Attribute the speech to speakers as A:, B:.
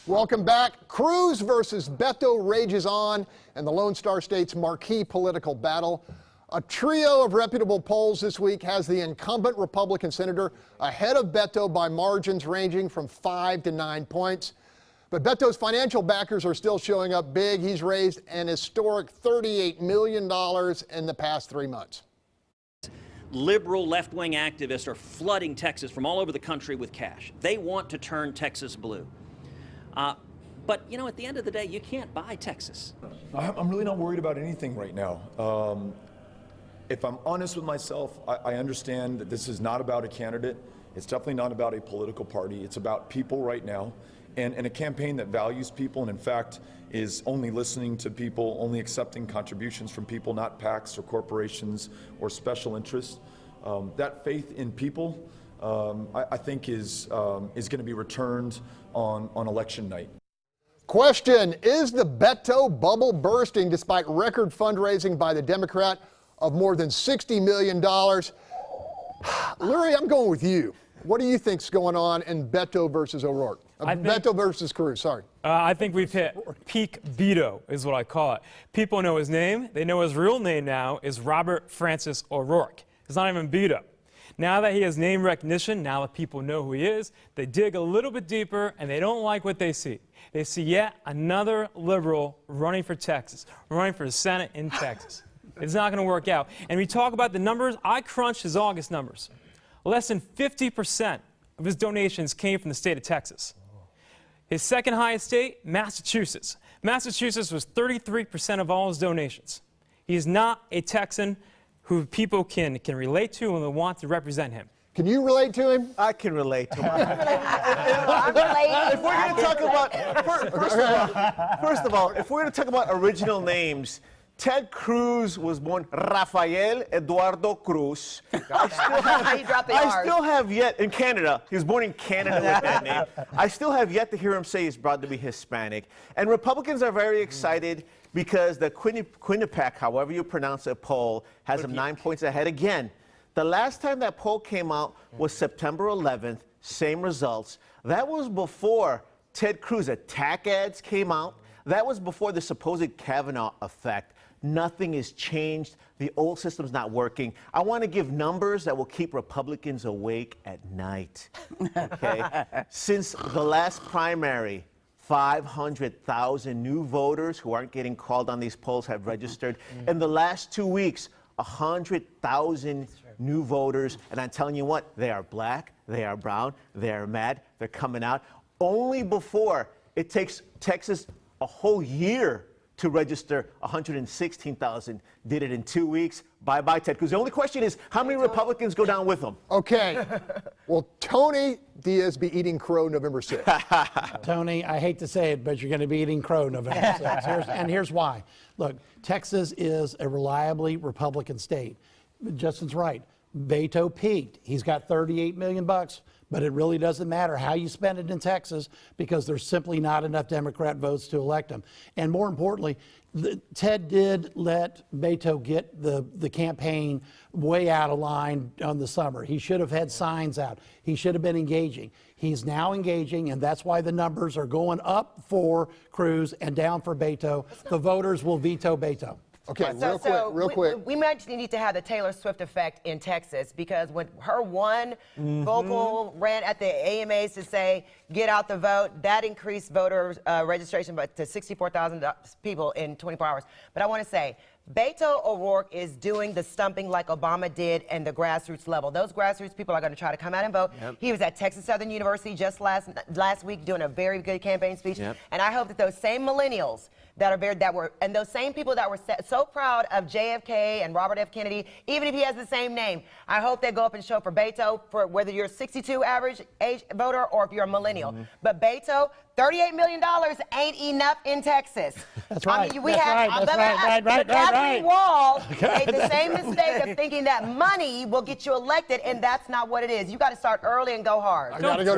A: Welcome back. Cruz versus Beto rages on in the Lone Star State's marquee political battle. A trio of reputable polls this week has the incumbent Republican senator ahead of Beto by margins ranging from 5 to 9 points. But Beto's financial backers are still showing up big. He's raised an historic $38 million in the past 3 months.
B: Liberal left-wing activists are flooding Texas from all over the country with cash. They want to turn Texas blue. But, you know, at the end of the day, you can't buy Texas.
C: I'm really not worried about anything right now. If I'm honest with myself, I understand that this is not about a candidate. It's definitely not about a political party. It's about people right now, and a campaign that values people and, in fact, is only listening to people, only accepting contributions from people, not PACs or corporations or special interests. That faith in people, I think, is going to be returned on election night.
A: Question: is the Beto bubble bursting despite record fundraising by the Democrat of more than $60 million? Lurie, I'm going with you. What do you think's going on in Beto versus O'Rourke? Beto versus Cruz, sorry.
D: I think we've hit peak Beto, is what I call it. People know his name. They know his real name now is Robert Francis O'Rourke. It's not even Beto. Now that he has name recognition, now that people know who he is, they dig a little bit deeper and they don't like what they see. They see yet another liberal running for Texas, running for the Senate in Texas. It's not going to work out. And we talk about the numbers. I crunched his August numbers. Less than 50% of his donations came from the state of Texas. His second highest state, Massachusetts. Massachusetts was 33% of all his donations. He is not a Texan who people can relate to and will want to represent him.
A: Can you relate to him?
E: I can relate to him.
F: If
E: we're going to talk about, first of all, if we're going to talk about original names, Ted Cruz was born Rafael Eduardo Cruz. I still have yet, in Canada, he was born in Canada with that name. I still have yet to hear him say he's proud to be Hispanic. And Republicans are very excited because the Quinnipiac, however you pronounce it, poll has him 9 points ahead again. The last time that poll came out was September 11th, same results. That was before Ted Cruz attack ads came out. That was before the supposed Kavanaugh effect. Nothing has changed. The old system's not working. I want to give numbers that will keep Republicans awake at night. Okay? Since the last primary, 500,000 new voters who aren't getting called on these polls have registered. In the last 2 weeks, 100,000 new voters. And I'm telling you what, they are black, they are brown, they are mad, they're coming out. Only before it takes Texas a whole year to register 116,000. Did it in 2 weeks. Bye-bye, Ted Cruz. The only question is, how many Republicans go down with him?
A: Okay. Will Tony Diaz be eating crow November 6th?
F: Tony, I hate to say it, but you're going to be eating crow November 6th. And here's why. Look, Texas is a reliably Republican state. Justin's right. Beto peaked. He's got $38 million bucks. But it really doesn't matter how you spend it in Texas because there's simply not enough Democrat votes to elect him. And more importantly, Ted did let Beto get the campaign way out of line on the summer. He should have had signs out. He should have been engaging. He's now engaging, and that's why the numbers are going up for Cruz and down for Beto. The voters will veto Beto.
A: Okay, real quick.
G: We might need to have the Taylor Swift effect in Texas because when her one vocal ran at the AMAs to say, get out the vote, that increased voter registration to 64,000 people in 24 hours. But I want to say, Beto O'Rourke is doing the stumping like Obama did in the grassroots level. Those grassroots people are going to try to come out and vote. Yep. He was at Texas Southern University just last week doing a very good campaign speech. Yep. And I hope that those same millennials and those same people that were so proud of JFK and Robert F. Kennedy, even if he has the same name, I hope they go up and show for Beto, for whether you're a 62 average age voter or if you're a millennial. But Beto, $38 million ain't enough in Texas.
F: That's right.
G: I mean, Catherine Wall made the same mistake of thinking that money will get you elected, and that's not what it is. You got to start early and go hard.
A: I got to go to